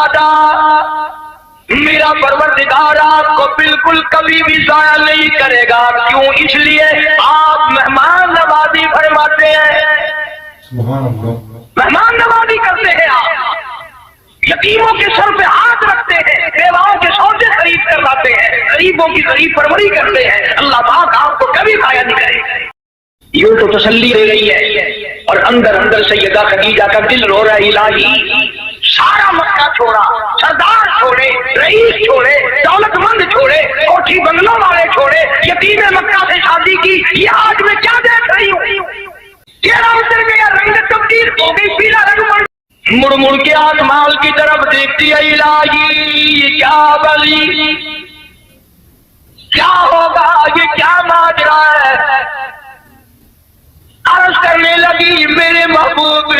دادا میرا پروردگار آپ کو بالکل کبھی بھی ضائع نہیں کرے گا. کیوں؟ اس لیے آپ مہمان نوازی فرماتے ہیں. سبحان اللہ. مہمان نوازی کرتے ہیں آپ, یتیموں کے سر پہ ہاتھ رکھتے ہیں, بیواؤں کے سودے خرید کر لاتے ہیں, غریبوں کی غریب پروری کرتے ہیں. اللہ پاک آپ کو کبھی ضائع نہیں کرے گا. یوں تو تسلی دے رہی ہے اور اندر اندر سیدہ خدیجہ کا دل رو رہا ہے, الہی سارا مکہ چھوڑا, سردار چھوڑے, رئیس چھوڑے, دولت مند چھوڑے, کوٹھی بنگلوں والے چھوڑے, یتیم مکہ سے شادی کی, یہ آج میں کیا دیکھ رہی ہوں. چہرہ اتر گیا, رنگ تبدیل ہو گئی, پیلا رنگ مڑ مڑ کے آسمان کی طرف دیکھتی ہے, الہی کیا بلی, کیا ہوگا, یہ کیا ماجرا ہے. عرض کرنے لگی, میرے محبوب,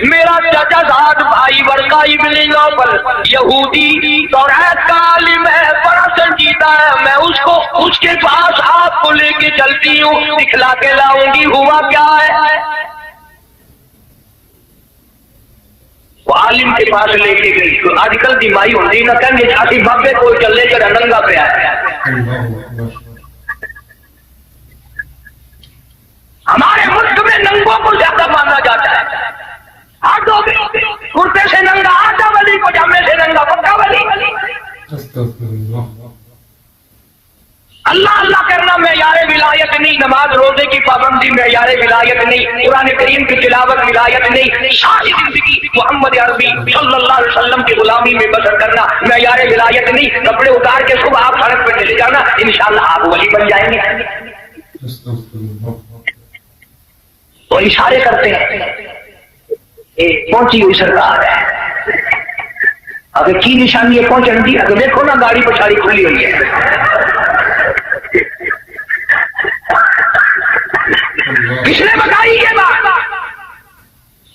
میرا چچا زاد بھائی ورقہ ابن نوفل یہودی توریت کا عالم ہے, بڑا سنجیدہ ہے, میں اس کے پاس آپ کو لے کے چلتی ہوں, دکھلا کے لاؤں گی ہوا کیا ہے. وہ عالم کے پاس لے کے گئی. تو آج کل دی مائی ہوتی نہ کہیں جاتی بابے کو چلے کر ننگا پہ آیا. ہمارے ملک میں ننگوں کو زیادہ مانا جاتا ہے. آٹو کرتے سے ننگا آٹا ولی, پجامے سے ننگا پکا ولی. اللہ اللہ کرنا معیار ولایت نہیں, نماز روزے کی پابندی معیار ولایت نہیں, قرآن کریم کی تلاوت ولایت نہیں, ساری زندگی محمد عربی صلی اللہ علیہ وسلم کی غلامی میں بسر کرنا معیار ولایت نہیں. کپڑے اتار کے صبح آپ سڑک پہ چلے جانا, انشاءاللہ آپ ولی بن جائیں گے. تو اشارے کرتے ہیں, پہنچی ہوئی سرکار ہے, اگر کی نشانی ہے پہنچن دی, اگر دیکھو نا گاڑی پچھاڑی کھلی ہوئی ہے. کس نے بتائی یہ بات؟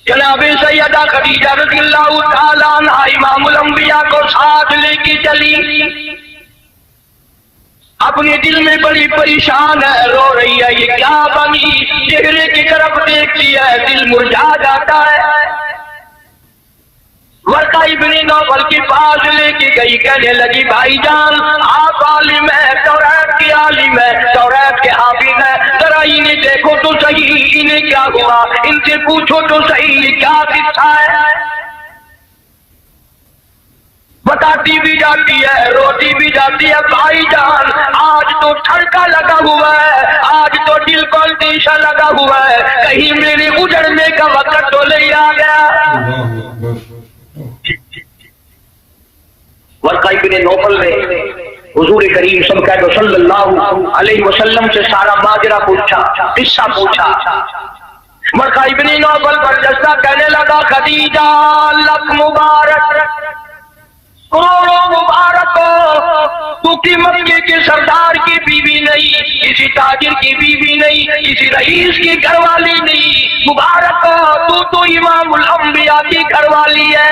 جناب سیدہ خدیجہ رضی اللہ تعالیٰ عنہا امام الانبیاء کو ساتھ لے کے چلی. اپنے دل میں بڑی پریشان ہے, رو رہی ہے, یہ کیا بنی. چہرے کی طرف دیکھتی ہے, دل مرجھا جاتا ہے. ورقہ ابن نوفل کے پاس لے کے گئی, کہنے لگی, بھائی جان آپ عالم ہے, توریت کے عالم ہے, توریت کے حافظ ہے, ذرا انہیں دیکھو تو صحیح, انہیں کیا ہوا, ان سے پوچھو تو صحیح کیا قصہ ہے. بتاتی بھی جاتی ہے, روتی بھی جاتی ہے, بھائی جان آج تو ٹھڑکا لگا ہوا ہے, آج تو دل کو اندیشہ لگا ہوا ہے, کہیں میرے اجڑنے کا وقت تو نہیں آ گیا. ورقہ ابن نوفل نے حضور کریم صلی اللہ علیہ وسلم سے سارا ماجرا پوچھا, قصہ پوچھا. ورقہ ابن نوفل برجستہ کہنے لگا, خدیجہ لک مبارک, کروڑوں مبارک ہو, تو کی مکے کے سردار کی بیوی نہیں, کسی تاجر کی بیوی نہیں, کسی رئیس کی گھر والی نہیں, مبارک ہو, تو امام الانبیاء کی گھر والی ہے,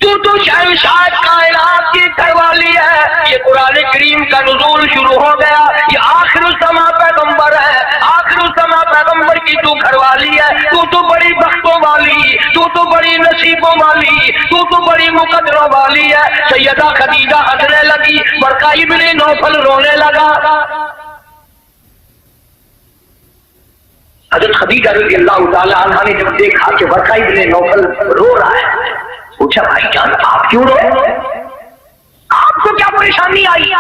تو شہنشاہ کائنات کی گھر والی ہے. یہ قرآن کریم کا نزول شروع ہو گیا, یہ آخر الزماں پیغمبر ہے, آخر الزماں پیغمبر کی تو گھر والی ہے, تو بڑی بختوں والی, تو بڑی نصیبوں والی, تو بڑی مقدروں والی ہے. سیدہ خدیجہ ہنسنے لگی, ورقہ ابن نوفل رونے لگا. حضرت خدیجہ رضی اللہ تعالیٰ عنہا نے جب دیکھا کہ ورقہ ابن نوفل رو رہا ہے, پوچھا, بھائی جان آپ کیوں رو, آپ کو کیا پریشانی آئی.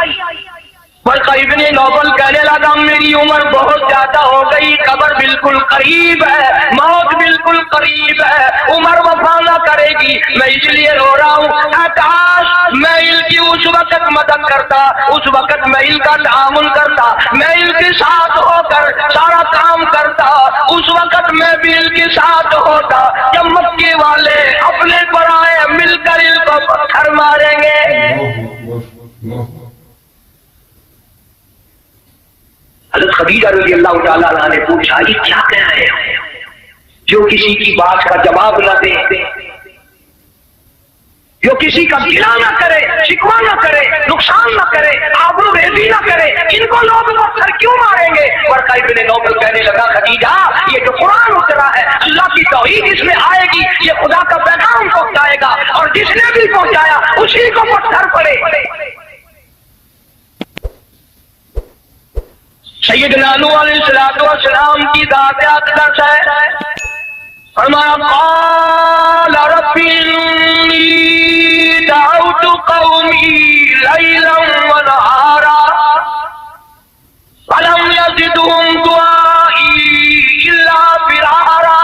ورقہ ابن نوفل کہنے لگا, میری عمر بہت زیادہ ہو گئی, قبر بالکل قریب ہے, موت بالکل قریب ہے, عمر وفا نہ کرے گی, میں اس لیے رو رہا ہوں. کاش میں ان کی اس وقت مدد کرتا, اس وقت میں ان کا تعاون کرتا, میں ان کے ساتھ ہو کر سارا کام کرتا, اس وقت میں بھی ان کے ساتھ ہوتا جب مکے والے اپنے پرائے مل کر ان کو پتھر ماریں گے. حضرت خدیجہ رضی اللہ تعالیٰ عنہ نے پوچھا, یہ کیا کہہ رہے ہیں, جو کسی کی بات کا جواب نہ دے, جو کسی کا گلا نہ کرے, شکوہ نہ کرے, نقصان نہ کرے, آبرو ریزی نہ کرے, ان کو لوگ پتھر کیوں ماریں گے. ورقہ ابن نوفل کہنے لگا, خدیجہ یہ جو قرآن اترا ہے اللہ کی توحید اس میں آئے گی, یہ خدا کا پیغام اور جس نے بھی پہنچایا اسی کو پتھر پڑے. سیدنا نوح علیہ السلام کی ذات اقدس ہے. فرمایا قال رب انی دعوت قومی لیلا ونہارا فلم یزدہم دعائی الا فرارا.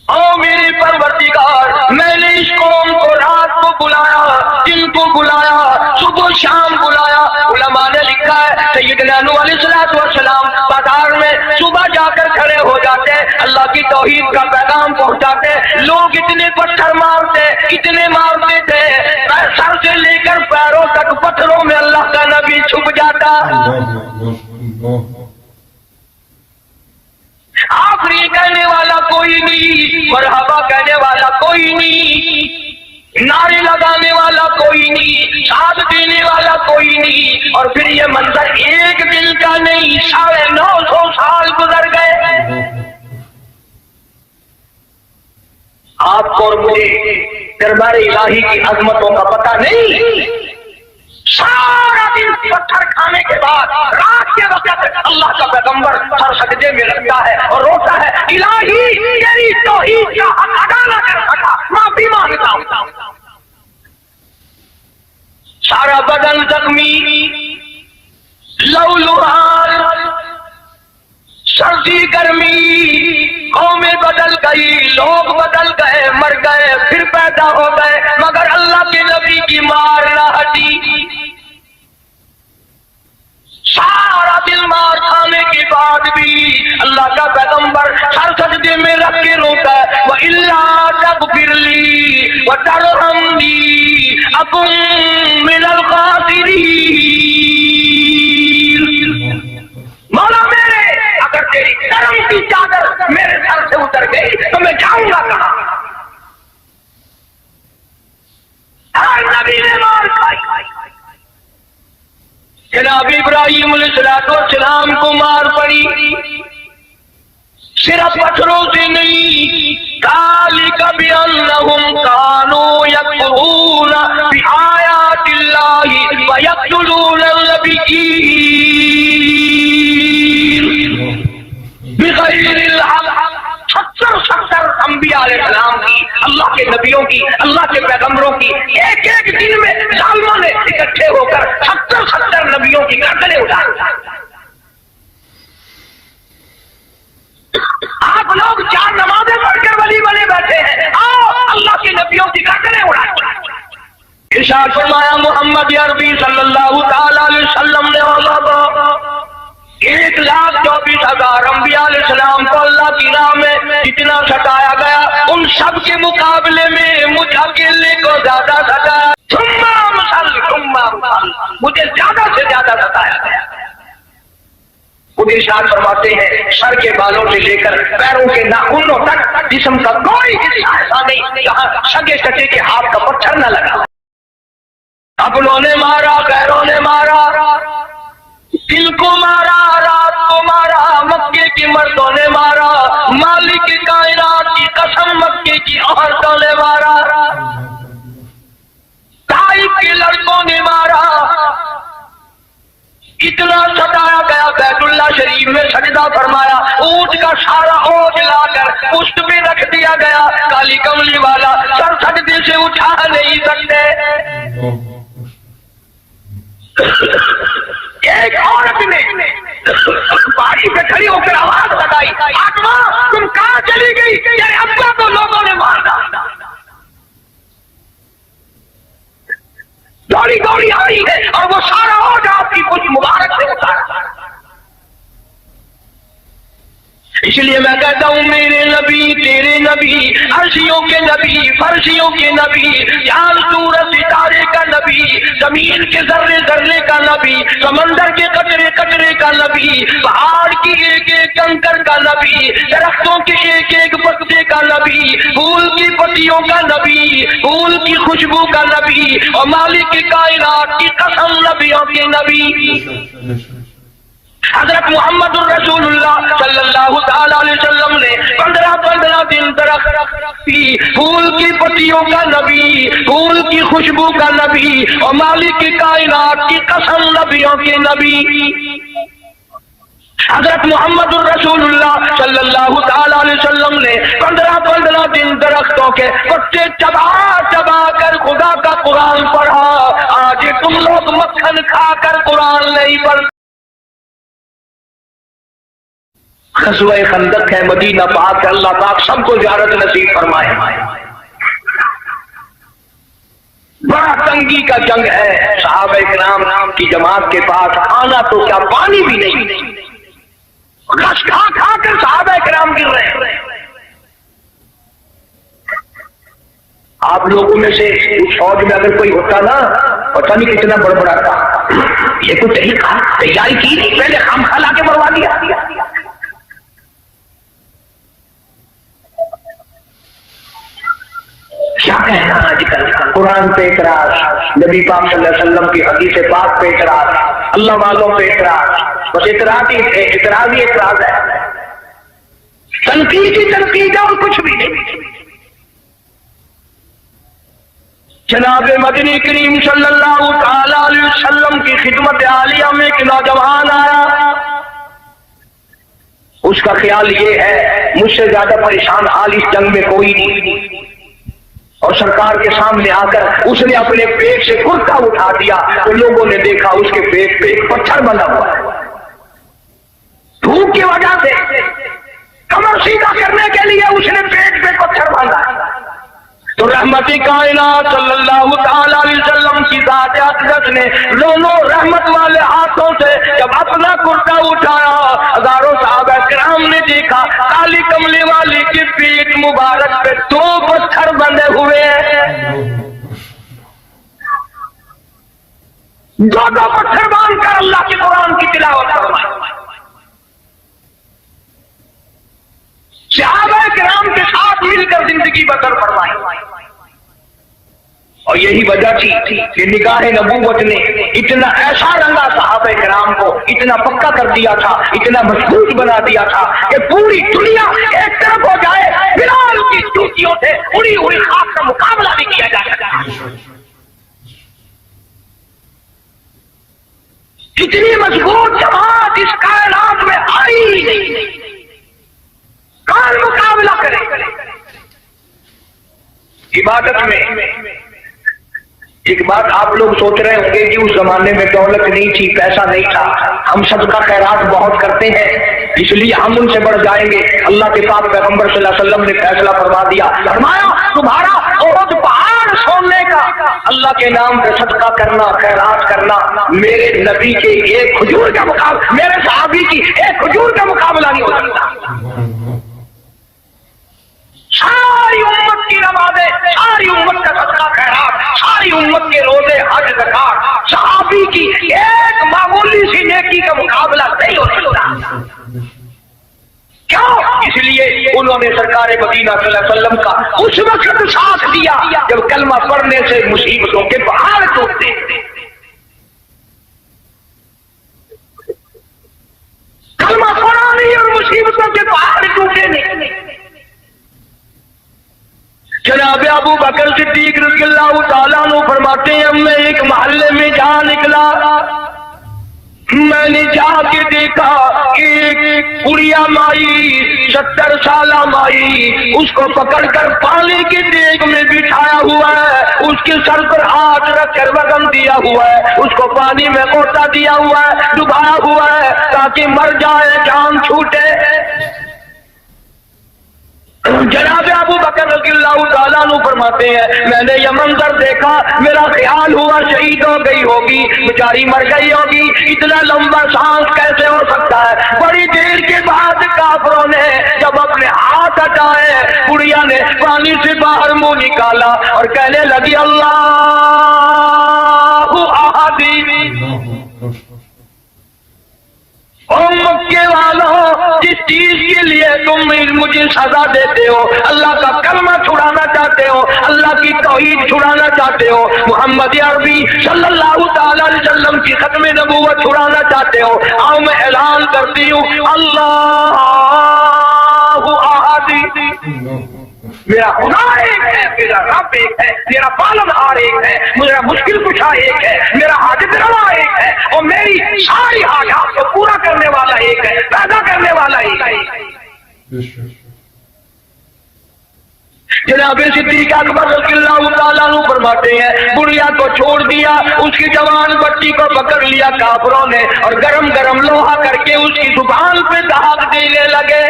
او میرے پروردگار، میں نے اس قوم کو رات کو بلایا، دن کو بلایا، صبح شام بلایا. علماء نے لکھا ہے سیدنا نوح علیہ السلام بازار میں صبح جا کر کھڑے ہو جاتے، اللہ کی توحید کا پیغام پہنچاتے. لوگ اتنے پتھر مارتے، اتنے مارتے تھے، سر سے لے کر پیروں تک پتھروں میں اللہ کا نبی چھپ جاتا. آخری کہنے والا کوئی نہیں، مرحبا کہنے والا کوئی نہیں، نعرے لگانے والا کوئی نہیں، ساتھ دینے والا کوئی نہیں. اور پھر یہ منظر ایک دن کا نہیں، 950 سال گزر گئے. آپ کو اور مجھے دربار الہی کی عظمتوں کا پتہ نہیں. سارا دن پتھر کھانے کے بعد رات کے وقت اللہ کا پیغمبر سر سجدے میں رکھتا ہے اور روتا ہے، الہی تیری توحید کا حق ادا نہ کر سکا، معافی مانگتا ہوں. سارا بدن زخمی، لہولہان، سردی گرمی، قومیں بدل گئی، لوگ بدل گئے، مر گئے، پھر پیدا ہو گئے، مگر اللہ کے نبی کی مار نہ ہٹی. سارا دل مار کھانے کے بعد بھی اللہ کا پیغمبر سر سجدے میں رکھ کے روتا ہے، وَإِلَّا تَغْفِرْ لِي وَتَرْحَمْنِي أَكُن مِّنَ الْخَاسِرِينَ. مولا میرے، اگر تیری کرم کی چادر میرے سر سے اتر گئی تو میں جاؤں گا کہاں؟ ہر نبی نے مار کھائی. جناب ابراہیم علیہ السلام کو مار پڑی، صرف پتھروں سے نہیں، ذالک بأنہم کانوا یکفرون بآیات اللہ ویقتلون النبیین بغیر الحق. 70 انبیاء علیہ السلام کی، اللہ کے نبیوں کی، اللہ کے پیغمبروں کی ایک ایک دن میں ظالموں نے اکٹھے ہو کر 70 نبیوں کی گردنیں اڑا. آپ لوگ 4 نمازیں پڑھ کر ولی بنے بیٹھے ہیں، آؤ اللہ کے نبیوں کی گردنیں اڑا. ارشاد فرمایا محمد عربی صلی اللہ تعالی علیہ وسلم نے 1,24,000 انبیاء علیہ السلام کو اللہ کی راہ میں جتنا ستایا گیا، ان سب کے مقابلے میں مجھ اکیلے کو زیادہ ستایا. مجھے زیادہ سے زیادہ ستایا گیا. خود ارشاد فرماتے ہیں سر کے بالوں سے لے کر پیروں کے ناخنوں تک جسم کا کوئی حصہ ایسا نہیں جہاں سگے سچے کے ہاتھ کا پتھر نہ لگا. اپنوں نے مارا، غیروں نے مارا، دل کو مارا، رات کو مارا، مکے کی مردوں نے مارا، مالک کائنات کی قسم مکے کی عورتوں نے مارا، طائف کے لڑکوں نے مارا. اتنا ستایا گیا، بیت اللہ شریف میں سجدہ فرمایا، اونٹ کا سارا اوج لا کر پشت پہ رکھ دیا گیا. کالی کملی والا سر سجدے سے اٹھا نہیں سکتے. ایک عورت نے پہاڑی پہ کھڑی ہو کر آواز لگائی، آتما تم کہاں چلی گئی؟ تیرے ابا کو لوگوں نے مار ڈالا. دوڑی دوڑی آ رہی ہے اور وہ سارا اوج آپ کی کچھ مبارک سے اتارا. اس لیے میں کہتا ہوں میرے نبی، تیرے نبی، عرشیوں کے نبی، فرشیوں کے نبی، چاند سورج ستارے کا نبی، زمین کے ذرے ذرے کا نبی، سمندر کے قطرے قطرے کا نبی، پہاڑ کی ایک ایک کنکر کا نبی، درختوں کے ایک ایک پتے کا نبی، پھول کی پتیوں کا نبی، پھول کی خوشبو کا نبی، اور مالک کائنات کی قسم نبیوں کے نبی. حضرت محمد الرسول اللہ صلی اللہ تعالی علیہ وسلم نے 15 دن درخت پھول کی پتیوں کا نبی، پھول کی خوشبو کا نبی، اور مالک کی کائنات کی قسم نبیوں کے نبی حضرت محمد الرسول اللہ صلی اللہ تعالی علیہ وسلم نے 15 دن درختوں کے پتے چبا چبا کر خدا کا قرآن پڑھا. آج تم لوگ مکھن کھا کر قرآن نہیں پڑھتے. غزوہ خندق ہے، مدینہ پاک ہے، اللہ پاک سب کو زیارت نصیب فرمائے. بڑا تنگی کا جنگ ہے، صحابہ کرام کی جماعت کے پاس کھانا تو کیا پانی بھی نہیں، گھاس کھا کھا کر صحابہ کرام گر رہے ہیں. آپ لوگوں میں سے اس فوج میں اگر کوئی ہوتا نا، پتہ نہیں کتنا بڑبڑاتا، یہ تو تیاری کی نہیں، پہلے خام کھا لا کے مروا دیا. کیا کہنا آج کل، قرآن پہ اعتراض، نبی پاک صلی اللہ علیہ وسلم کی حدیث پاک پہ اعتراض، اللہ والوں پہ اعتراض، بس اعتراض ہی اعتراض ہے، تنقید ہی تنقید ہے اور کچھ بھی نہیں. جناب مدنی کریم صلی اللہ تعالی علیہ وسلم کی خدمت عالیہ میں ایک نوجوان آیا. اس کا خیال یہ ہے مجھ سے زیادہ پریشان حال اس جنگ میں کوئی نہیں، اور سرکار کے سامنے آ کر اس نے اپنے پیٹ سے کرتا اٹھا دیا تو لوگوں نے دیکھا اس کے پیٹ پہ ایک پتھر بنا ہوا ہے. دھوپ کی وجہ سے کمر سیدھا کرنے کے لیے اس نے پیٹ پہ پتھر باندھا. تو رحمت کائنات صلی اللہ تعالی علیہ وسلم کی ذات اقدس نے دونوں رحمت والے ہاتھوں سے جب اپنا کرتا اٹھایا، ہزاروں صحابہ کرام نے دیکھا کالی کملی والی کی پیٹ مبارک پہ 2 پتھر بندے ہوئے ہیں. 2 پتھر باندھ کر اللہ کے قرآن کی تلاوت فرمائی. صحابہ کرام کے ساتھ مل کر زندگی بسر فرمائی. اور یہی وجہ تھی کہ نگاہ نبوت نے اتنا ایسا رنگا صحابہ کرام کو، اتنا پکا کر دیا تھا، اتنا مضبوط بنا دیا تھا کہ پوری دنیا ایک طرف ہو جائے، بلال کی جوتیوں سے اڑی ہوئی خاک کا مقابلہ نہیں کیا جا سکتا. اتنی مضبوط جماعت اس کائنات میں آئی ہی نہیں، کون مقابلہ کرے. عبادت میں ایک بات آپ لوگ سوچ رہے ہوں گے کہ اس زمانے میں دولت نہیں تھی، پیسہ نہیں تھا، ہم صدقہ خیرات بہت کرتے ہیں اس لیے ہم ان سے بڑھ جائیں گے. اللہ کے پاک پیغمبر صلی اللہ علیہ وسلم نے فیصلہ فرما دیا، فرمایا تمہارا احد پہاڑ سونے کا اللہ کے نام پہ صدقہ کرنا، خیرات کرنا میرے نبی کے ایک کھجور کا مقابلہ، میرے صحابی کی ایک کھجور کا مقابلہ نہیں ہو سکتا. ساری امت کی نمازیں، ساری امت کا صدقہ خیرات، ساری امت کے روزے، حج، زکات، صحابی کی ایک معمولی سی نیکی کا مقابلہ نہیں ہو سکتا. کیوں؟ اس لیے انہوں نے سرکار مدینہ صلی اللہ علیہ وسلم کا اس وقت ساتھ دیا جب کلمہ پڑھنے سے مصیبتوں کے پہاڑ ٹوٹتے. کلمہ پڑھا نہیں اور مصیبتوں کے پہاڑ ٹوٹے نہیں. جناب ابو بکر صدیق رضی اللہ تعالیٰ عنہ فرماتے ہیں میں ایک محلے میں جا نکلا، میں نے جا کے دیکھا ایک بڑھیا مائی، 70 سالہ مائی، اس کو پکڑ کر پانی کی دیگ میں بٹھایا ہوا ہے، اس کے سر پر ہاتھ رکھ کر وزن دیا ہوا ہے، اس کو پانی میں غوطہ دیا ہوا ہے، ڈبایا ہوا ہے تاکہ مر جائے، جان چھوٹے. جناب ابو بکر رضی اللہ تعالیٰ عنہ فرماتے ہیں میں نے یہ منظر دیکھا، میرا خیال ہوا شہید ہو گئی ہوگی، بیچاری مر گئی ہوگی، اتنا لمبا سانس کیسے ہو سکتا ہے. بڑی دیر کے بعد کافروں نے جب اپنے ہاتھ ہٹائے، بڑھیا نے پانی سے باہر منہ نکالا اور کہنے لگی اللہ احد. مکے والوں، جس چیز کے لیے تم مجھے سزا دیتے ہو، اللہ کا کلمہ چھڑانا چاہتے ہو، اللہ کی توحید چھڑانا چاہتے ہو، محمد عربی صلی اللہ تعالی علیہ وسلم کی ختم نبوت چھڑانا چاہتے ہو، آؤ میں اعلان کرتی ہوں اللہ احد. میرا خدا ایک ہے، میرا رب ایک ہے، میرا پالنہار ایک ہے، میرا مشکل کشا ایک ہے، میرا حاجت روا ایک ہے، اور میری ساری حاجات کو پورا کرنے والا ایک ہے، پیدا کرنے والا ایک ہے۔ بے شک جناب صدیق اکبر رضی اللہ تعالیٰ عنہ فرماتے ہیں بڑھیا کو چھوڑ دیا، اس کی جوان بچی کو پکڑ لیا کافروں نے اور گرم گرم لوہا کر کے اس کی زبان پہ داغ دینے لگے۔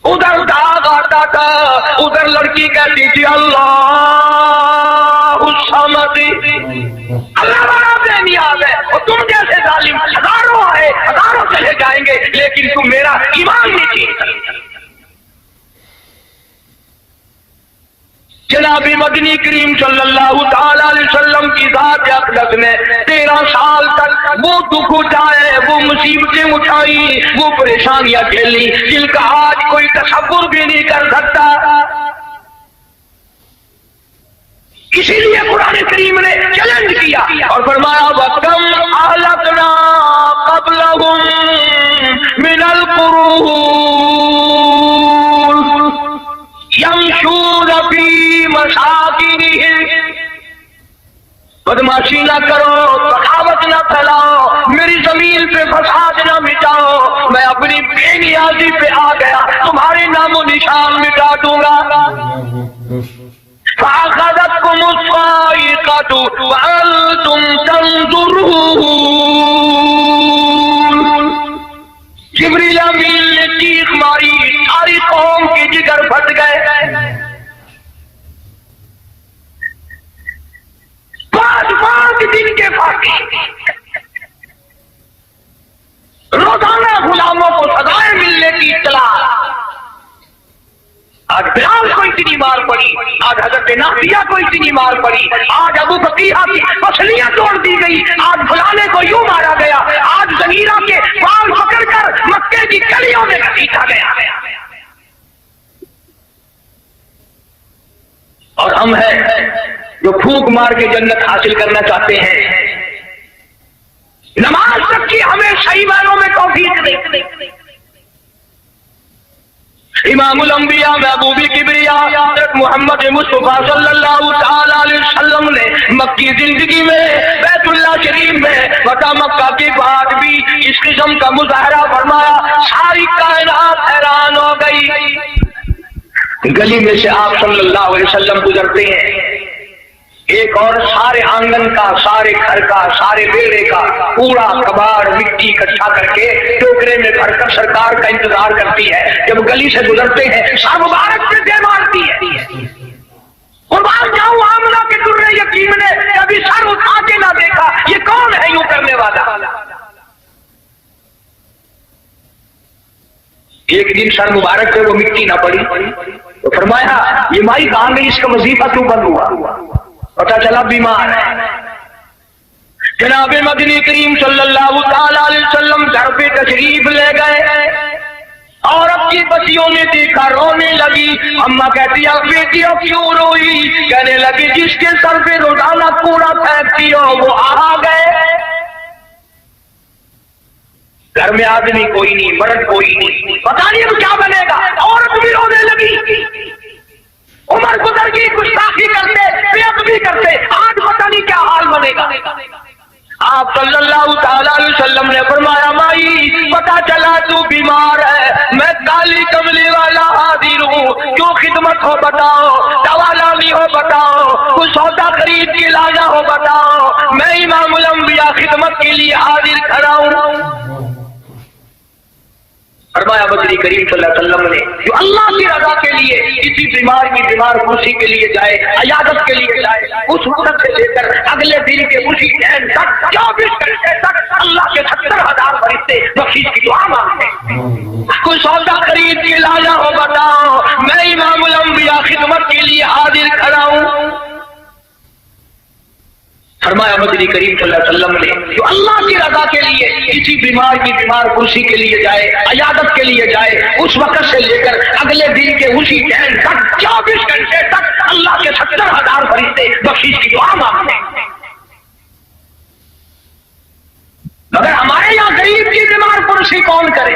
ادھر داغ آتا تھا، ادھر لڑکی کہتی تھی اللہ الصمد، اللہ بڑا بے نیاز ہے، اور تم جیسے ظالم ہزاروں آئے ہزاروں چلے جائیں گے لیکن تم میرا ایمان نہیں چھین سکتے۔ جناب مدنی کریم صلی اللہ تعالی علیہ وسلم کی ذات اقدس نے 13 سال تک وہ دکھ اٹھائے، وہ مصیبتیں اٹھائی، وہ پریشانیاں جھیلی جن کا آج کوئی تصور بھی نہیں کر سکتا۔ اسی لیے قرآن کریم نے چیلنج کیا اور فرمایا وَكَمْ أَهْلَكْنَا قَبْلَهُمْ مِنَ الْقُرُونِ یمشون فی مساکنہم، بدماشی نہ کرو، بغاوت نہ پھیلاؤ، میری زمین پہ فساد نہ مٹاؤ، میں اپنی بے نیازی پہ آ گیا، تمہارے نام و نشان مٹا دوں گا۔ فَأَخَذَتْكُمُ الصَّاعِقَةُ وَأَنْتُمْ تَنظُرُونَ، جبریل امین نے چیخ ماری، ساری قوم کی جگر پھٹ گئے۔ 5 دن کے فاقے، روزانہ غلاموں کو سزائیں ملنے کی اطلاع۔ آج بلال کو اتنی مار پڑی، آج حضرت نافیہ کو اتنی مار پڑی، آج ابو بکیہ کی پسلیاں توڑ دی گئی، آج فلانے کو یوں مارا گیا، آج زمینہ کے بال پکڑ کر مکے کی گلیوں میں گھسیٹا گیا۔ اور ہم ہیں جو پھونک مار کے جنت حاصل کرنا چاہتے ہیں، نماز تک کی ہمیں صحیح معنوں میں توفیق نہیں۔ امام الانبیاء محبوب کبریا حضرت محمد مصطفیٰ صلی اللہ تعالی علیہ وسلم نے مکی زندگی میں بیت اللہ شریف میں فتح مکہ کے بعد بھی اس قسم کا مظاہرہ فرمایا، ساری کائنات حیران ہو گئی۔ گلی میں سے آپ صلی اللہ علیہ وسلم گزرتے ہیں، ایک اور سارے آنگن کا، سارے گھر کا، سارے بیڑے کا پورا کباڑ مٹی اکٹھا کر کے ٹوکرے میں بھر کر سرکار کا انتظار کرتی ہے۔ جب گلی سے گزرتے ہیں سر مبارک سے دے مارتی ہے۔ قربان جاؤں آمنہ کے درے یتیم نے کبھی سر اٹھا کے نہ دیکھا، یہ کون ہے یوں کرنے والا؟ ایک دن سر مبارک پہ وہ مٹی نہ پڑی تو فرمایا یہ مائی کہاں گئی، اس کا وظیفہ کیوں بند ہوا؟ پتا چلا بیمار ہے۔ جناب مدنی کریم صلی اللہ تعالی علیہ وسلم گھر پہ تشریف لے گئے، عورت کی بچیوں نے دیکھا، رونے لگی۔ اماں کہتی ہے بیٹیوں کیوں روئی؟ کہنے لگی جس کے سر پہ روزانہ کوڑا پھینکتی ہو وہ آ گئے۔ گھر میں آدمی کوئی نہیں، مرد کوئی نہیں، پتا نہیں اب کیا بنے گا۔ عورت بھی رونے لگی۔ عمر گزر گئی، گستاخی کرتے، بے ادبی کرتے، آج پتہ نہیں کیا حال بنے گا۔ آپ صلی اللہ تعالی علیہ وسلم نے فرمایا مائی پتہ چلا تو بیمار ہے، میں کالی کملی والا حاضر ہوں، جو خدمت ہو بتاؤ، دوا لانی ہو بتاؤ، کوئی سودا خرید کے لانا ہو بتاؤ، میں امام الانبیاء خدمت کے لیے حاضر کھڑا ہوں۔ فرمایا مدنی کریم صلی اللہ علیہ وسلم نے جو اللہ کی رضا کے لیے کسی بیمار کی بیمار کرسی کے لیے جائے، عیادت کے لیے جائے، اس وقت سے لے کر اگلے دن کے اسی ٹائم تک 24 گھنٹے تک اللہ کے 70,000 فرشتے بخشش کی دعا مانگتے ہیں۔ کوئی سودا خرید کے لانا ہو بتاؤ، میں امام الانبیاء خدمت کے لیے حاضر کھڑا ہوں۔ فرمایا مدنی کریم صلی اللہ علیہ وسلم نے جو اللہ کی رضا کے لیے کسی بیمار کی بیمار کرسی کے لیے جائے، عیادت کے لیے جائے، اس وقت سے لے کر اگلے دن کے اسی ٹائم تک 24 گھنٹے تک اللہ کے 70,000 فرشتے بخشش کی دعا مانگتے ہیں۔ مگر ہمارے یہاں غریب کی بیمار کرسی کون کرے؟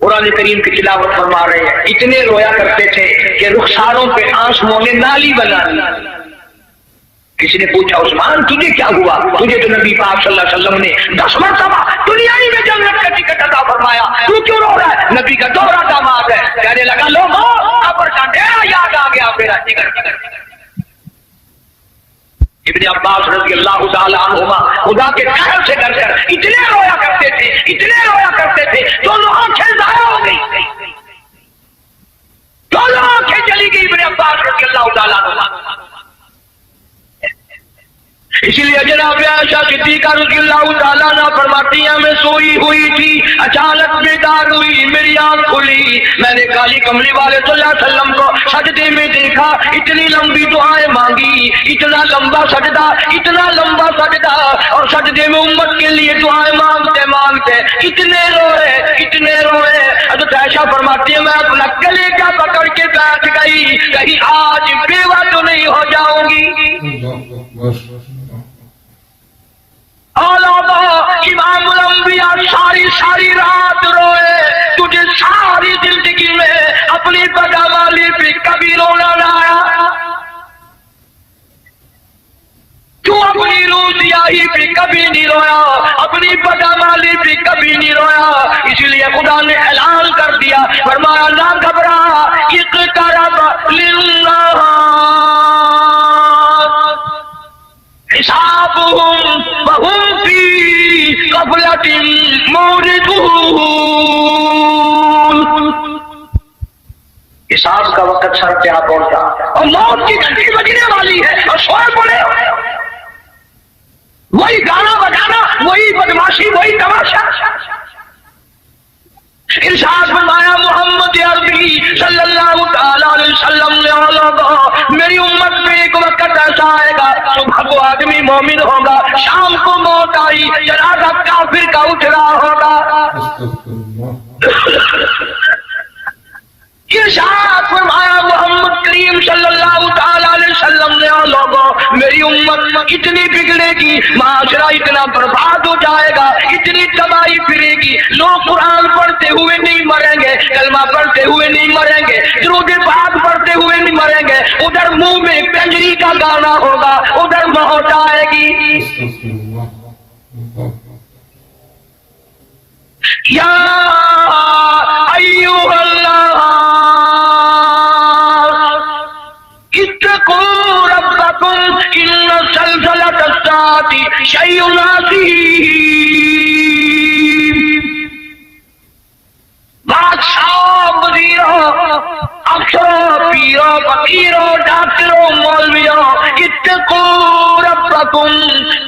قرآن کریم کی تلاوت فرما رہے ہیں، اتنے رویا کرتے تھے کہ رخساروں پہ آنسوؤں نے نالی بنا لی۔ کسی نے پوچھا عثمان تجھے کیا ہوا؟ تجھے تو نبی پاک صلی اللہ علیہ وسلم نے 10 مرتبہ دنیائی میں جنت کا ٹکٹ عطا فرمایا، تو کیوں رو رہا ہے؟ نبی کا دوہرا داماد ہے۔ کہنے لگا لوگوں قبر کا ڈیرا یاد آ گیا میرا ٹکٹ۔ ابن عباس رضی اللہ تعالیٰ عنہما خدا کے قہر سے ڈر کر اتنے رویا کرتے تھے، اتنے رویا کرتے تھے، دونوں آنکھیں ضائع ہو گئی، دونوں آنکھیں چلی گئی ابن عباس رضی اللہ تعالیٰ عنہما۔ اسی لیے جناب عائشہ صدیقہ رضی اللہ تعالیٰ عنہ فرماتی ہیں میں سوئی ہوئی تھی، اچانک بیدار ہوئی، میری آنکھ کھلی، میں نے کالی کملی والے صلی اللہ علیہ وسلم کو سجدے میں دیکھا، اتنی لمبی دعائیں مانگی، اتنا لمبا سجدہ، اتنا لمبا سجدہ، اور سجدے میں امت کے لیے دعائیں مانگتے مانگتے اتنے روئے، اتنے روئے۔ حضرت عائشہ فرماتی ہیں میں اپنا گلے کا پکڑ کے بیٹھ گئی، کہیں آج بیوہ تو نہیں ہو جاؤں گی۔ اولادا امام الانبیاء ساری رات روئے، تجھے ساری زندگی میں اپنی بدعمالی پہ کبھی رونا نہ آیا، تو اپنی روسیاہی پہ کبھی نہیں رویا، اپنی بدعمالی پہ کبھی نہیں رویا۔ اسی لیے خدا نے اعلان کر دیا، فرمایا نہ گھبرا، اقترب للناس حسابهم وهم في غفلة معرضون۔ حساب کا وقت سر پہ آ پہنچا اور موت کی گھنٹی بجنے والی ہے اور سوئے پڑے، وہی گانا بجانا، وہی بدماشی، وہی تماشا۔ ارشاد فرمایا محمد عربی صلی اللہ تعالی علیہ وسلم نے میری امت میں ایک وقت ایسا آئے گا، صبح کو آدمی مومن ہوگا، شام کو موت آئی جنازہ کافر کا اٹھ رہا ہوگا۔ ارشاد فرمایا محمد کریم صلی اللہ تعالی علیہ وسلم نے لوگوں میری امت اتنی بگڑے گی، معاشرہ اتنا برباد ہو جائے گا، اتنی تباہی پھرے گی، لوگ قرآن پڑھتے ہوئے نہیں مریں گے، کلمہ پڑھتے ہوئے نہیں مریں گے، درود پاک پڑھتے ہوئے نہیں مریں گے، ادھر منہ میں کنجری کا گانا ہوگا، ادھر موت آئے گی۔ یا ایوہ اللہ اتقوا ربکم ان سلسلۃ الساعۃ شیء عظیم۔ بادشاہ، وزیروں، افسروں، پیروں، فقیروں، ڈاکٹروں، مولویوں، اتقوا ربکم،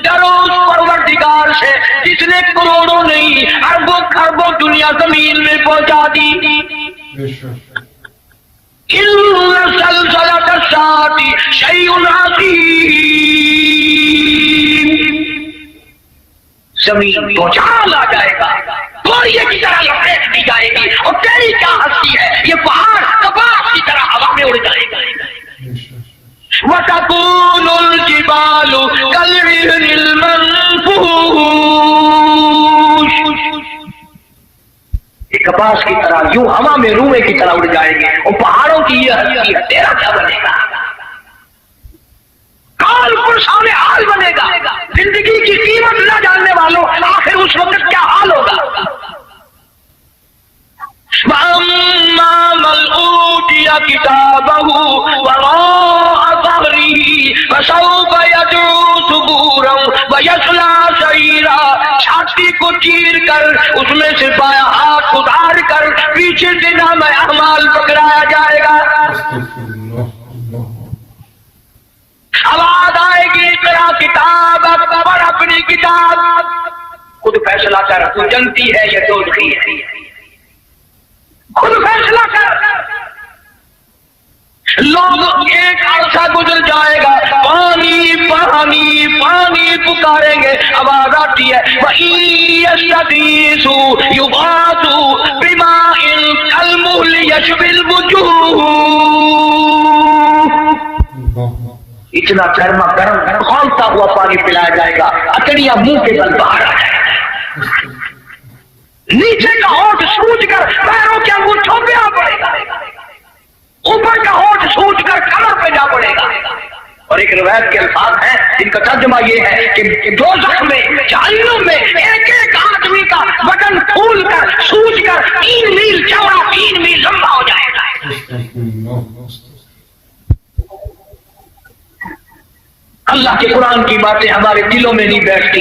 ڈرو اس پروردگار سے جس نے کروڑوں نہیں اربوں خربوں دنیا زمین میں پہنچا دی۔ ان سلسلۃ الساعۃ شیء عظیم، زمین کو جال آ جائے گا، کوریے کی طرح لپیٹ دی جائے گی، اور تیری کیا ہستی ہے، یہ پہاڑ کباب کی طرح ہوا میں اڑ جائے گا۔ وَتَكُونُ الْجِبَالُ كَالْعِهْنِ الْمَنفُوشِ، یہ کپاس کی طرح یوں ہوا میں روئے کی طرح اڑ جائیں گے، اور پہاڑوں کی یہ ہستی ہے، تیرا کیا بنے گا؟ کال پرسان حال بنے گا۔ زندگی کی قیمت نہ جاننے والوں آخر اس وقت کیا حال ہوگا؟ وَأَمَّا مَنْ أُوتِيَ كِتَابَهُ وَرَاءَ ظَهْرِهِ فَسَوْفَ يَدْعُو ثُبُورًا وَيَصْلَىٰ سَعِيرًا، چھاتی کو چیر کر اس میں سے بایاں ہاتھ اتار کر پیچھے سے نام اعمال پکڑایا جائے گا۔ آواز آئے گی تیرا کتاب اور اپنی کتاب خود فیصلہ کر، تو جنتی ہے یا دوزخی ہے، خود فیصلہ کر۔ لوگ ایک عرصہ گزر جائے گا، پانی پانی پانی پکاریں گے، آواز آتی ہے وَإِن يَسْتَغِيثُوا يُغَاثُوا بِمَاءٍ كَالْمُهْلِ يَشْوِي الْوُجُوهَ، اتنا گرما گرم کھولتا ہوا پانی پلایا جائے گا، اکڑیاں منہ کے بل باہر آ جائے گا۔ نیچے کا ہوٹ سوج کر پیروں کے انگوٹھوں پہ آ پڑے گا، اوپر کا ہوٹ سوج کر کمر پہ جا پڑے گا۔ اور ایک روایت کے الفاظ ہیں جن کا ترجمہ یہ ہے کہ دوزخ میں، جہنم میں ایک ایک آدمی کا بدن پھول کر سوج کر 3 میل چوڑا 3 میل لمبا ہو جائے گا۔ اللہ کے قرآن کی باتیں ہمارے دلوں میں نہیں بیٹھتی۔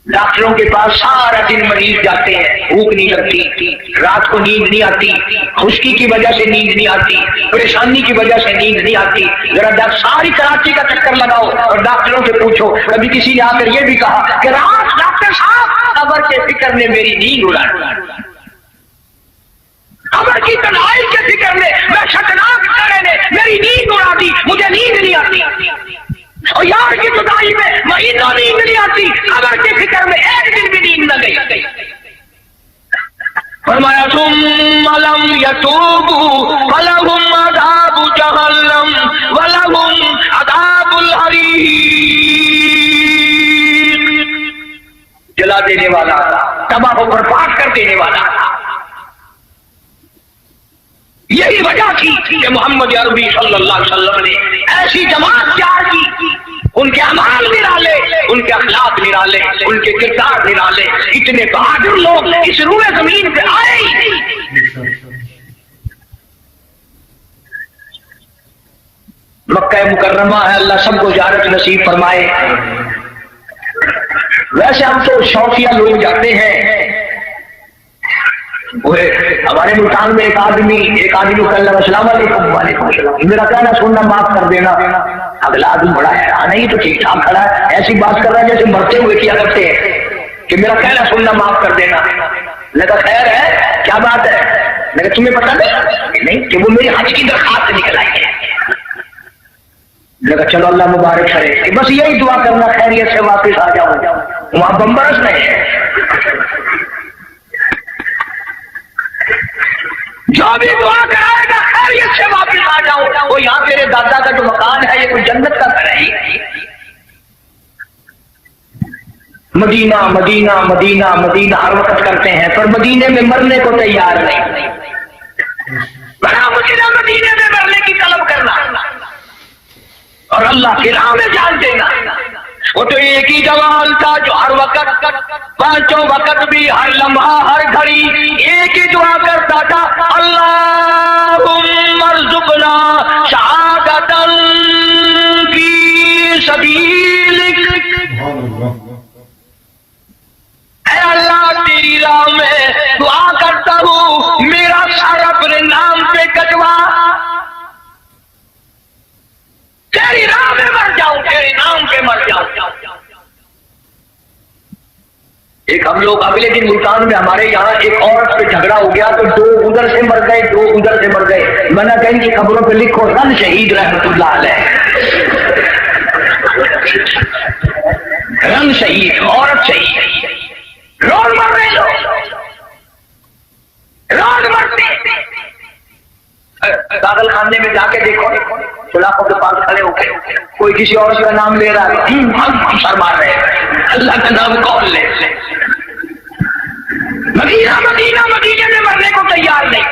ڈاکٹروں کے پاس سارا دن مریض جاتے ہیں، بھوک نہیں لگتی، رات کو نیند نہیں آتی، خشکی کی وجہ سے نیند نہیں آتی، پریشانی کی وجہ سے نیند نہیں آتی۔ ذرا ساری کراچی کا چکر لگاؤ اور ڈاکٹروں سے پوچھو، کبھی کسی نے آ کر یہ بھی کہا کہ رات ڈاکٹر صاحب قبر کے فکر نے میری نیند اڑا دی، قبر کی تنہائی کے فکر نے، میں شرمناک کرے نے میری نیند اڑا دی، مجھے نیند نہیں آتی، اور یار کی جدائی میں مہینوں نیند نہیں آتی، قبر کی فکر میں ایک دن بھی نیند نہ گئی۔ فرمایا ثم لم يتوبوا فلهم عذاب جہنم ولهم عذاب الحریق۔ جلا دینے والا، تباہ و برباد کر دینے والا۔ یہی وجہ تھی کہ محمد عربی صلی اللہ علیہ وسلم نے ایسی جماعت تیار کی، ان کے اعمال نرالے، ان کے اخلاق نرالے، ان کے کردار نرالے، اتنے بہادر لوگ اس روئے زمین پہ آئے ہی۔ مکہ مکرمہ ہے، اللہ سب کو زیارت نصیب فرمائے۔ ویسے ہم تو شوقیہ لوگ جاتے ہیں، ہمارے ملتان میں ایک آدمی کو کہا السلام علیکم، وعلیکم السلام، میرا کہنا سننا معاف کر دینا۔ اگلا آدمی بڑا حیران ہے، یہ تو ٹھیک ٹھاک کھڑا ہے، ایسی بات کر رہا ہے جیسے مرتے ہوئے کیا کرتے ہیں کہ میرا کہنا سننا معاف کر دینا۔ لگا خیر ہے، کیا بات ہے؟ لگا تمہیں پتا نہیں کہ وہ میری حج کی درخواست نکل آئی ہے۔ لگا چلو اللہ مبارک کرے، کہ بس یہی دعا کرنا خیریت سے واپس آ جاؤ، وہاں بمبرس نہیں ہے۔ جو بھی دعا کرائے گا خیریت سے واپس آ جاؤ، وہ یہاں تیرے دادا کا جو مکان ہے یہ کوئی جنت کا گھر ہے۔ مدینہ مدینہ مدینہ مدینہ ہر وقت کرتے ہیں، پر مدینے میں مرنے کو تیار نہیں۔ بڑا مدینہ مدینے میں مرنے کی طلب کرنا اور اللہ کی راہ میں جان دینا۔ وہ تو ایک ہی جوان تھا جو ہر وقت، 5 وقت بھی، ہر لمحہ، ہر گھڑی ایک ہی دعا کرتا تھا، اللہم ارزقنا شہادۃ فی سبیلک۔ اے اللہ تیری راہ میں دعا کرتا ہوں، میرا سر اپنے نام پہ کٹوا، تیری راہ میں مر جاؤں، تیرے نام پہ مر جاؤں۔ ایک ہم لوگ اگلے دن ملتان میں ہمارے یہاں ایک عورت سے جھگڑا ہو گیا تو 2 ادھر سے مر گئے، 2 ادھر سے مر گئے۔ میں نے کہیں کہ خبروں پہ لکھو رن شہید رحمت اللہ علیہ، رن شہید، عورت شہید، روز مر رہے لوگ، روز مرتے۔ داخل خانے میں جا کے دیکھو، سلاخوں کے پاس کھڑے ہو کے کوئی کسی عورت کا نام لے رہا ہے، ہم سر مار رہے ہیں، اللہ کا نام کون لے؟ مدینہ مدینہ مدینے میں مرنے کو تیار نہیں۔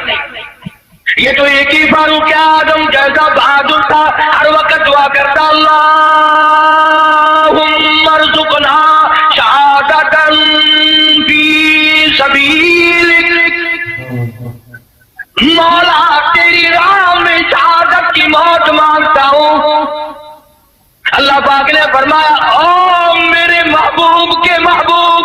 یہ تو ایک ہی فاروق اعظم جیسا بہادر تھا، ہر وقت دعا کرتا، اللہم ارزقنا شہادۃ فی سبیلک۔ مولا تیری راہ میں شہادت کی موت مانگتا ہوں۔ اللہ پاک نے فرمایا، او میرے محبوب کے محبوب،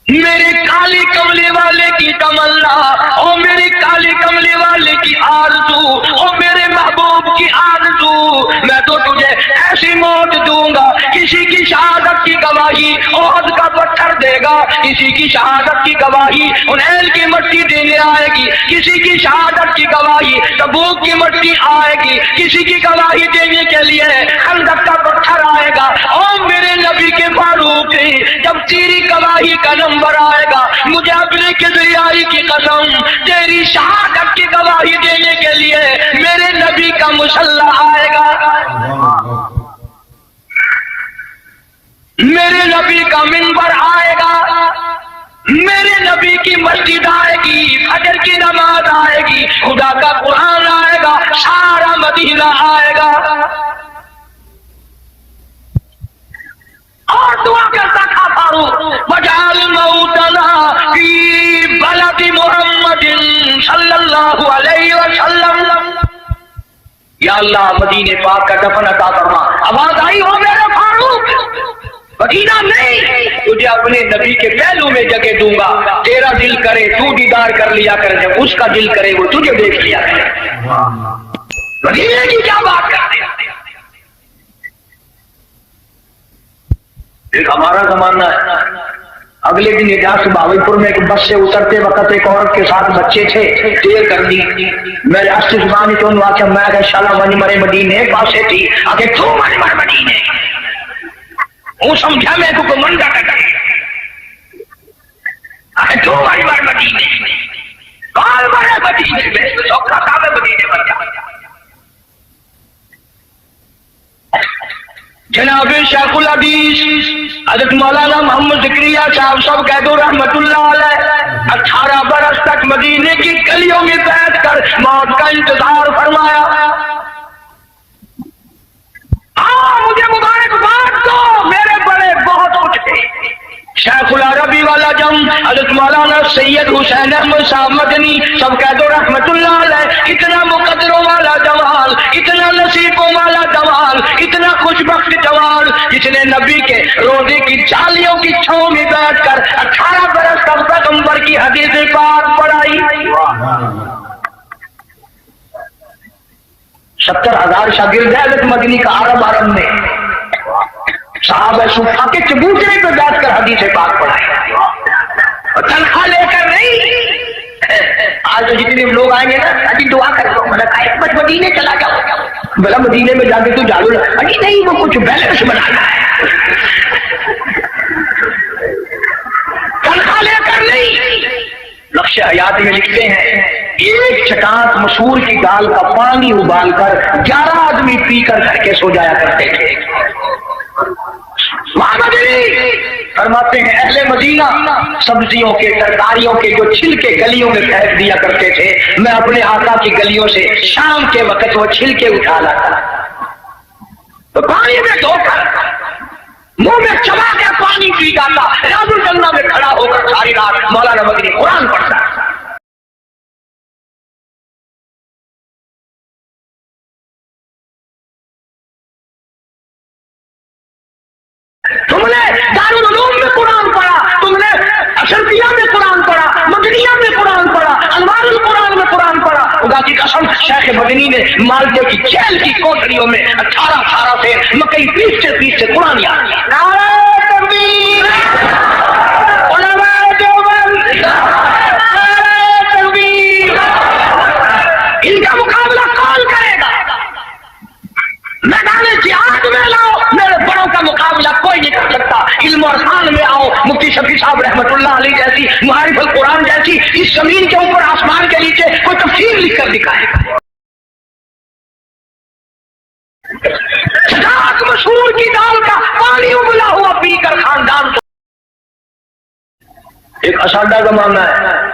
میرے کالی کملی والے کی تمنا، او میرے کالی کملی والے کی آرزو، او میرے محبوب کی آرزو، میں تو تجھے ایسی موت دوں گا، کسی کی شہادت کی گواہی احد کا پتھر دے گا، کسی کی شہادت کی گواہی حنین کی مٹی دینے آئے گی، کسی کی شہادت کی گواہی تبوک کی مٹی آئے گی، کسی کی گواہی دینے کے لیے خندق کا پتھر آئے گا۔ او میرے نبی کے فاروق، جب تیری گواہی کا نمبر آئے گا، مجھے اپنے کبریائی کی قسم، تیری شہادت کی گواہی دینے کے لیے میرے نبی کا مسلح آئے گا، میرے نبی کا منبر آئے گا، میرے نبی کی مسجد آئے گی، فجر کی نماز آئے گی، خدا کا قرآن آئے گا، سارا مدینہ آئے گا۔ اور دعا کرتا تھا فاروق، وجعل موتنا فی بلد محمد صلی اللہ علیہ وسلم، یا اللہ مدینے پاک کا دفن عطا فرما۔ آواز آئی ہو میرے فاروق، مدینہ نہیں، تجھے اپنے نبی کے پہلو میں جگہ دوں گا، تیرا دل کرے تو دیدار کر لیا کر، جب اس کا دل کرے وہ تجھے دیکھ لیا کرے۔ مدینے کی کیا بات کرتے ہیں؟ ایک ہمارا زمانہ ہے، اگلے دن اجاز باوی پور میں ایک بس سے اترتے وقت ایک عورت کے ساتھ بچے تھے، دیر کر دی، میں راستے زبانی تو واقعہ میں کہ شالا منی مرے مدینے پاسے تھی، آگے تو منی مر مدینے وہ سمجھا میں کو منڈا کرتا آگے تو منی مر مدینے کال مرے مدینے میں سوکھا کامے مدینے بن جا۔ جناب شیخ الحدیث حضرت مولانا محمد ذکریہ صاحب صاحب کہہ دو رحمت اللہ علیہ، 18 برس تک مدینے کی گلیوں میں بیٹھ کر موت کا انتظار فرمایا۔ ہاں مجھے مبارکباد دو، میرے بڑے بہت کچھ تھے، شیخ العربی والا جم حضرت مولانا سید حسین احمد صاحب مدنی سب کہہ دو رحمت اللہ علیہ، اتنا مقدروں والا جوان، اتنا نصیبوں والا جوان، اتنا خوش بخت جوان، جس نے نبی کے روزے کی جالیوں کی چھاؤں میں بیٹھ کر 18 برس تک پیغمبر کی حدیث پاک پڑھائی۔ 70,000 شاگرد ہے حضرت مدنی کا عرب میں، صحابہ صفا کے چبوترے پہ بیٹھ کر حدیث پاک پڑھائی، اور تنخواہ لے کر نہیں۔ آج تو جتنے لوگ آئیں گے نا، ابھی دعا کر دو، بس مدینے چلا جاؤ، بلا مدینے میں جا کے تو جھاڑو لگا، ابھی نہیں وہ کچھ بیلنس بنانا ہے، تنخواہ لے کر نہیں۔ نقش حیات میں لکھتے ہیں ایک چٹاک مسور کی دال کا پانی ابال کر 11 آدمی پی کر گھر کے سو جایا کرتے تھے۔ فرماتے ہیں اہل مدینہ سبزیوں کے ترکاریوں کے جو چھلکے گلیوں میں پھینک دیا کرتے تھے، میں اپنے آقا کی گلیوں سے شام کے وقت وہ چھلکے اٹھا لاتا تو پانی میں دھو کر منہ میں چبا کے پانی پی جاتا، ریاض الجنہ میں کھڑا ہو کر ساری رات مولانا مدنی قرآن پڑھتا۔ تم نے دارالعلوم میں قرآن پڑھا، تم نے اشرفیہ میں قرآن پڑھا، مدنیہ میں قرآن پڑھا، انوار القرآن میں قرآن پڑھا۔ خدا کی قسم شیخ مدنی نے مالدے کی جیل کی کوٹریوں میں 18 سے مکئی پیستے قرآن یاد کیا۔ نعرہ تکبیر، علماء دیوبند، نعرہ تکبیر۔ ان کا مقابلہ کون کرے گا؟ میدان جہاد میں لاؤ، میرے بڑوں کا مقابلہ کوئی نہیں کر سکتا۔ علم اور خان میں آؤ، مفتی شفیع صاحب رحمت اللہ علیہ جیسی، معارف القرآن جیسی، اس زمین کے اوپر آسمان کے نیچے کوئی تفسیر لکھ کر دکھائے گا۔ مسور کی دال کا پانی ابلا ہوا پی کر خاندان کو ایک اساڈا زمانہ ہے،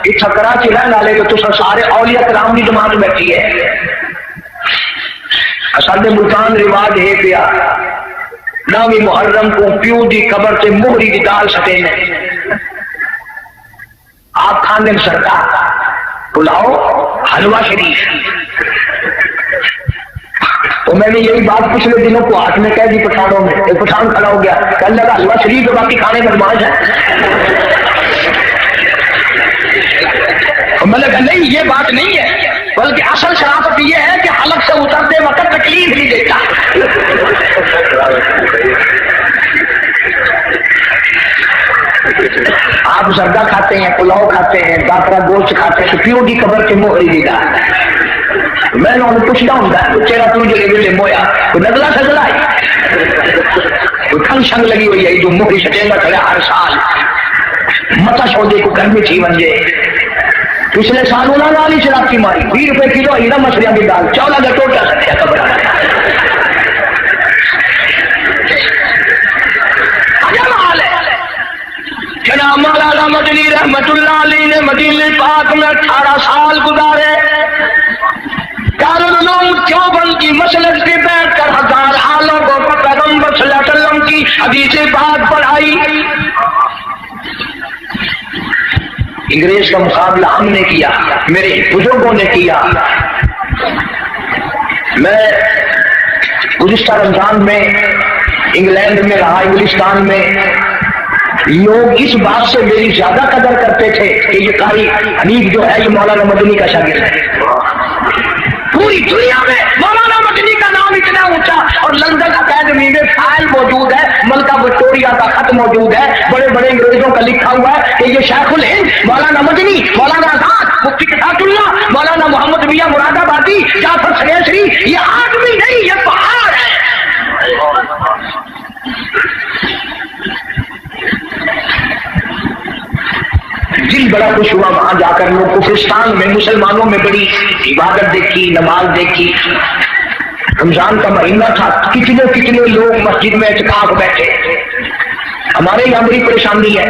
اتنا کراچی رہنے والے تو سارے اولیاء کرام کی جماعت بیٹھی ہے۔ ساڈے ملتان رواج ہے پیا نامی محرم کو پیو دی قبر سے موہری کی دال سٹے میں آپ کھانے سرکار پلاؤ حلوہ شریف۔ تو میں نے یہی بات پچھلے دنوں کو ہاتھ میں کہہ دی پٹھانوں میں، ایک پٹھان کھڑا ہو گیا کہ اللہ کا حلوہ شریف تو باقی کھانے میں نماز ہے۔ میں نے کہا نہیں یہ بات نہیں ہے، بلکہ اصل شرافت یہ ہے کہ حلق سے اترتے وقت تکلیف نہیں دیتا۔ آپ زردہ کھاتے ہیں، پلاؤ کھاتے ہیں، کاکرا گوشت کھاتے ہیں، پیو کی قبر سے موہری دی دال۔ میں نے انہیں پوچھتا ہوں چہرہ تو جو لے مویا کوئی نزلہ سزلہ ہے، کوئی کھنگ شنگ لگی ہوئی ہے جو موہری سٹیں گا کھڑے ہر سال متا سودے کو گرمی تھی بنجے۔ پچھلے سال انہوں نے والی شراب کی ماری 20 روپے کلو ہیرا مچھلیاں کی دال 14 کا ٹوٹا سکتا قبر۔ جناب مولانا مدنی رحمت اللہ علیہ نے مدینہ پاک میں 18 سال گزارے. دارالعلوم دیوبند کی مسلک پہ بیٹھ کر 1000 حالوں کو پیغمبر صلی اللہ علیہ وسلم کی حدیث پاک پڑھائی. انگریز کا مقابلہ ہم نے کیا، میرے بزرگوں نے کیا. میں گزشتہ رمضان میں انگلینڈ میں رہا، انگلستان میں. لوگ اس بات سے میری زیادہ قدر کرتے تھے کہ یہ قاری حنیف جو ہے یہ مولانا مدنی کا شاگرد ہے. پوری دنیا میں مولانا مدنی کا نام اتنا اونچا، اور لندن اکیڈمی میں فائل موجود ہے، ملکہ وکٹوریہ کا خط موجود ہے، بڑے بڑے انگریزوں کا لکھا ہوا ہے کہ یہ شیخ الہند مولانا مدنی، مولانا آزاد، مفتی کتاب اللہ، مولانا محمد میاں مراد آبادی، جعفر سریسری، یہ آدمی نہیں یہ پہاڑ ہے. دل بڑا خوش ہوا وہاں جا کر. لوگ کفرستان میں مسلمانوں میں بڑی عبادت دیکھی، نماز دیکھی. رمضان کا مہینہ تھا، کتنے لوگ مسجد میں اعتکاف بیٹھے. ہمارے یہاں بڑی پریشانی ہے.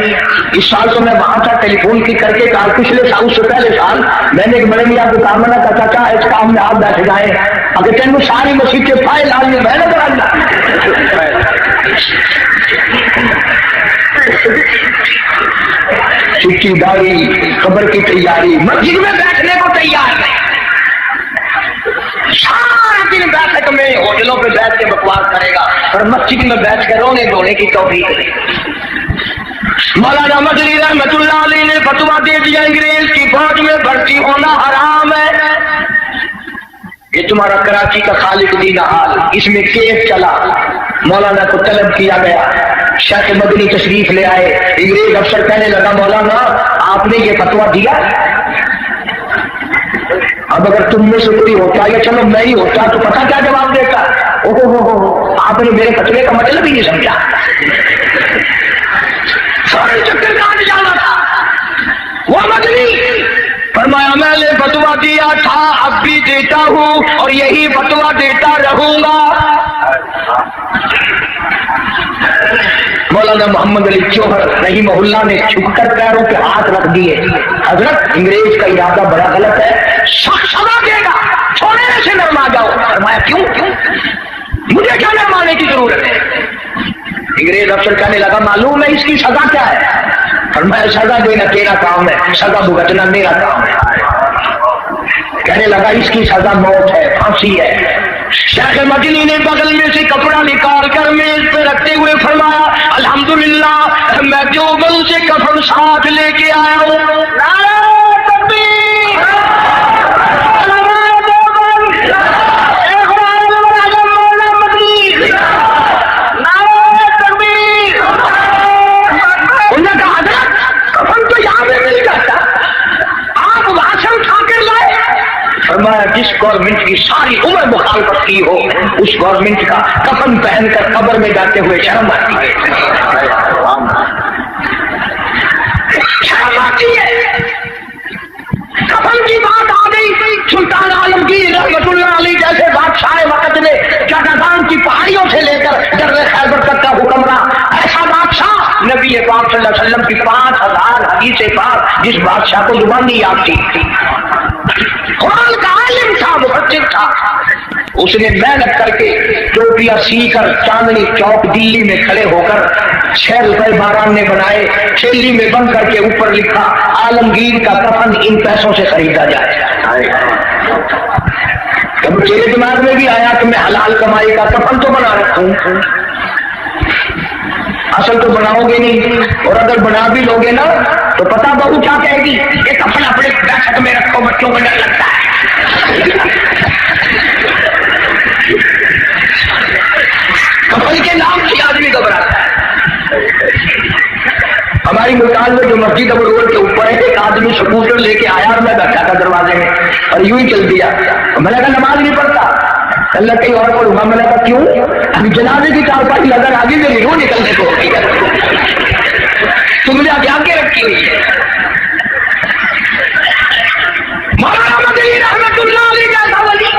اس سال تو میں وہاں تھا، ٹیلی فون کی کر کے کہا پچھلے سال سے پہلے سال میں نے ایک بڑے میاں کو کہا منع کا چاچا اعتکاف میں آپ بیٹھ جائیں، اگر تینوں ساری مسجد کے فائل آج میں محنت کرنا. چٹھی داری خبر کی تیاری، مسجد میں بیٹھنے کو تیار نہیں. سارا دن بیٹھک میں ہوٹلوں پہ بیٹھ کے بکواس کرے گا، اور مسجد میں بیٹھ کے رونے دھونے کی توفیق نہیں. مولانا مدنی رحمت اللہ علیہ نے فتویٰ دے دیا انگریز کی فوج میں بھرتی ہونا حرام ہے. یہ تمہارا کراچی کا خالق دین حال، اس میں کیس چلا. مولانا کو طلب کیا گیا، شیخ مدنی تشریف لے آئے. انگریز افسر کہنے لگا مولانا آپ نے یہ فتویٰ دیا، اب اگر تم میں سے کوئی ہوتا یا چلو میں ہی ہوتا تو پتہ کیا جواب دیتا. آپ نے میرے فتوے کا مطلب ہی نہیں سمجھا. سارے چکر کاٹ جانا تھا. وہ مدنی فرمایا میں نے فتویٰ دیا تھا، اب بھی دیتا ہوں اور یہی فتویٰ دیتا رہوں گا. مولانا محمد علی جوہر رحمہ اللہ نے چھپ کر پیروں پہ ہاتھ رکھ دیے. حضرت انگریز کا ارادہ بڑا غلط ہے، سخت سزا دے گا، چھوڑنے سے نرما جاؤ. فرمایا کیوں مجھے کیا نرمانے کی ضرورت ہے. انگریز افسر کہنے لگا معلوم ہے اس کی سزا کیا ہے. فرمایا سزا دینا تیرا کام ہے، سزا بھگتنا میرا کام ہے. کہنے لگا اس کی سزا موت ہے، پھانسی ہے. شیخ مدنی نے بغل میں سے کپڑا نکال کر میز پہ رکھتے ہوئے فرمایا الحمدللہ میں دیوبند سے کفن ساتھ لے کے آیا ہوں. نعرہ تکبیر، انہوں نے کہا حضرت کفن تو یہاں پہ مل جاتا، آپ وہاں سے اٹھا کر لائے. فرمایا جس گورنمنٹ کی ساری عمر مخالفت کی ہو اس گورنمنٹ کا کفن پہن کر قبر میں جاتے ہوئے شرم آتی ہے. شرم آتی ہے. کفن کی بات آ گئی. سلطان عالمگیر رحمت اللہ علیہ جیسے بادشاہ وقت نے چٹاگان کی پہاڑیوں سے لے کر در خیبر تک کا حکمراں ایسا بادشاہ نبی پاک صلی اللہ علیہ وسلم کی 5000 حدیث پاک جس بادشاہ کو زبان نہیں آتی تھی. قرآن کا عالم تھا، مفسر تھا. اس نے محنت کر کے ٹوپیاں سی کر چاندنی چوک دلی میں کھڑے ہو کر 6 روپے باران نے بنائے، تھیلی میں بند کر کے اوپر لکھا عالمگیر کا کفن ان پیسوں سے خریدا جائے. کب تیرے دماغ میں بھی آیا کہ میں حلال کمائی کا کفن تو بنا رکھوں؟ اصل تو بناؤ گے نہیں، اور اگر بنا بھی لوگے نا تو پتہ بہو کیا کہے گی یہ کفن اپنے بیٹھک میں رکھو، بچوں کو ڈر لگتا ہے. کفن کے نام سے آدمی گھبراتا ہے. ہماری ملتان میں جو مسجد ابو روڈ کے اوپر ہے ایک آدمی سکوٹر لے کے آیا اور میں بیٹھا تھا دروازے میں اور یوں ہی چل دیا. میں نے کہا نماز نہیں پڑھتا. اللہ کہیں اور پڑھوں گا. میں نے کہا کیوں؟ ابھی جنازے کی چارپائی نظر آگے میری روح نکلنے کو ہوگی. تم نے آگے رکھی ہوئی ہے. مولانا مدنی رحمت اللہ علیہ جیسا ولی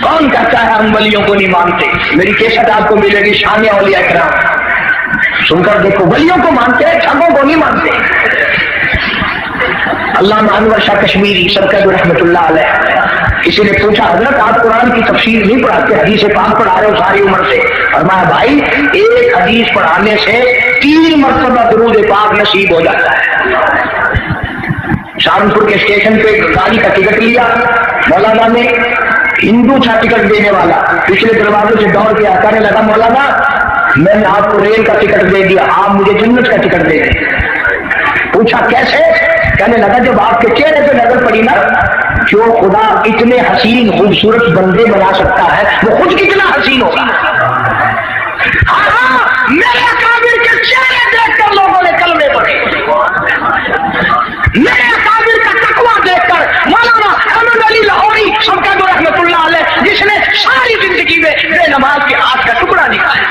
کون کہتا ہے ہم ولیوں کو نہیں مانتے؟ میری کیسٹ آپ کو ملے گی شان اولیاء کرام. سن کر دیکھو، ولیوں کو مانتے ہیں، ٹھگوں کو نہیں مانتے۔ علامہ انور شاہ کشمیری سرکت رحمۃ اللہ علیہ، کسی نے پوچھا حضرت آپ قرآن کی تفسیر نہیں پڑھاتے، حدیث پاک پڑھا رہے ہو ساری عمر سے؟ فرمایا بھائی ایک حدیث پڑھانے سے 3 مرتبہ درود پاک نصیب ہو جاتا ہے۔ سہارنپور کے اسٹیشن پہ گاڑی کا ٹکٹ لیا مولانا نے، ہندو تھا ٹکٹ دینے والا، پچھلے دروازے سے دوڑ کے کہنے لگا مولانا میں نے آپ کو ریل کا ٹکٹ دے دیا، آپ مجھے جنت کا ٹکٹ دے دیں۔ پوچھا کیسے؟ کہنے لگا جب آپ کے چہرے پہ نظر پڑی نا، جو خدا اتنے حسین خوبصورت بندے بنا سکتا ہے وہ خود کتنا حسین ہوگا۔ ہاں میرے اکابر کے چہرے دیکھ کر لوگوں نے کلمے پڑھے، میرے اکابر کا تقویٰ دیکھ کر مولانا احمد علی لاہوری سبکت رحمۃ اللہ علیہ، جس نے ساری زندگی میں بے نماز کے ہاتھ کا ٹکڑا نکالا،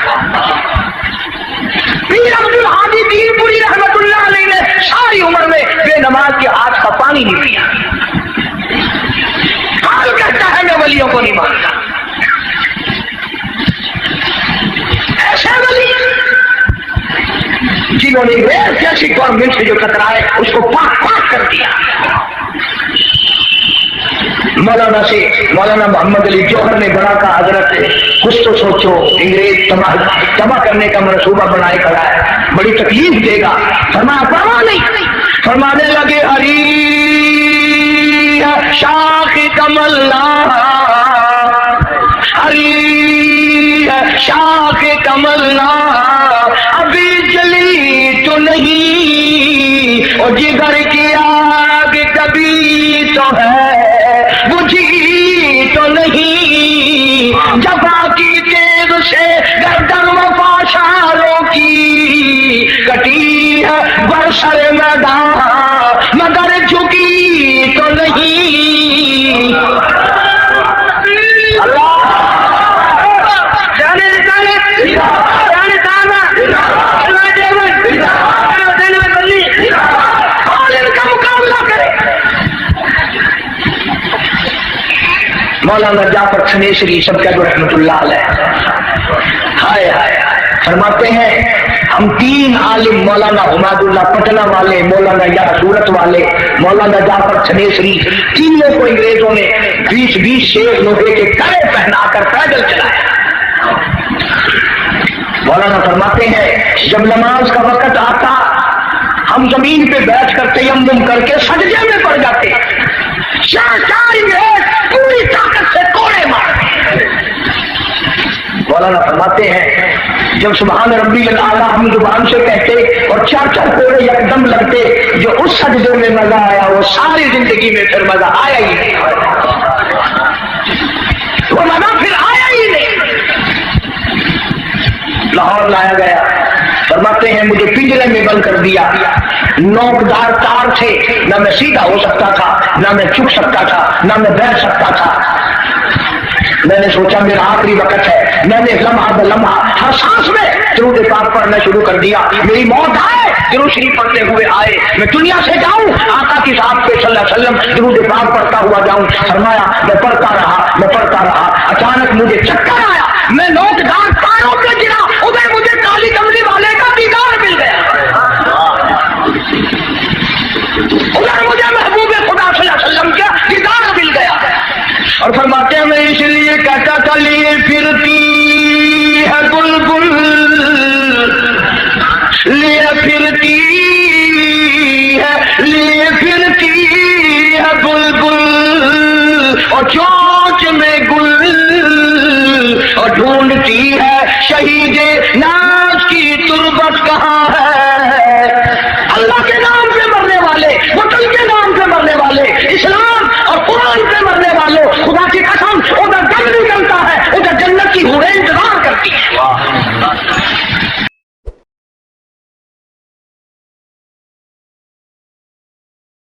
پیر عبد الحادی دین پوری رحمۃ اللہ علیہ نے ساری عمر میں بے نماز کے ہاتھ کا پانی نہیں پیا۔ حال کہتا ہے میں ولیوں کو نہیں مانتا، ایسے ولی جنہوں نے ریل جیسی گورنمنٹ سے جو ٹکرائے اس کو پاک پاک کر دیا۔ مولانا سے مولانا محمد علی جوہر نے بڑا کہا حضرت کچھ تو سوچو، انگریز تباہ کرنے کا منصوبہ بنائے کھڑا ہے، بڑی تکلیف دے گا۔ فرمایا پرواہ نہیں، فرمانے لگے ہری شاخ کملا، ہری شاخ کملا ابھی جلی تو نہیں، اور جگر کی آگ کبھی تو ہے بجھی تو نہیں، جفا کی تیز سے گردن وفا شاروں کی کٹی ہے برسر میدان مگر جھکی تو نہیں۔ اللہ جانے کا مقابلہ کرے۔ مولانا جعفر سنیسری سبکت رحمۃ اللہ علیہ ہائے ہائے فرماتے ہیں ہم 3 عالم مولانا حماد اللہ پٹنہ والے، مولانا یا سورت والے، مولانا جعفر سنیسری، تینوں کو انگریزوں نے 20 شیر لوہے کے کڑے پہنا کر پیدل چلایا۔ مولانا فرماتے ہیں جب نماز کا وقت آتا ہم زمین پہ بیٹھ کر تیمم کر کے سجدے میں پڑ جاتے، چار انگریز پوری طاقت سے کوڑے مارتے۔ مولانا فرماتے ہیں جب سبحان ربی الاعلیٰ ہم زبان سے کہتے اور 4 کوڑے یکدم لگتے، جو اس سجدے میں مزہ آیا وہ ساری زندگی میں پھر مزہ آیا ہی نہیں، وہ مزہ پھر آیا ہی نہیں۔ لاہور لایا گیا، فرماتے ہیں مجھے پنجرے میں بند کر دیا، نوکدار تار تھے، نہ میں سیدھا ہو سکتا تھا، نہ میں جھک سکتا تھا، نہ میں بیٹھ سکتا تھا۔ میں نے سوچا میرا آخری وقت ہے، میں نے لمحہ بلمحہ ہر سانس میں درود پاک پڑھنا شروع کر دیا، میری موت آئے درود شریف پڑھتے ہوئے آئے، میں دنیا سے جاؤں آقا کی ذات پہ صلی اللہ علیہ وسلم درود پاک پڑھتا ہوا جاؤں۔ فرمایا میں پڑھتا رہا، اچانک مجھے چکر آیا، میں نوکدار تاروں پہ گرا، ادھر مجھے کالی کملی والے کا دیدار مل گیا، ادھر مجھے محبوب خدا صلی اللہ علیہ وسلم کا دیدار مل گیا۔ اور فرماتے ہیں میں اس لیے کہتا تھا لیے پھرتی ہے بلبل، لیے پھرتی ہے بلبل، اور چونچ میں گل، اور ڈھونڈتی ہے شہید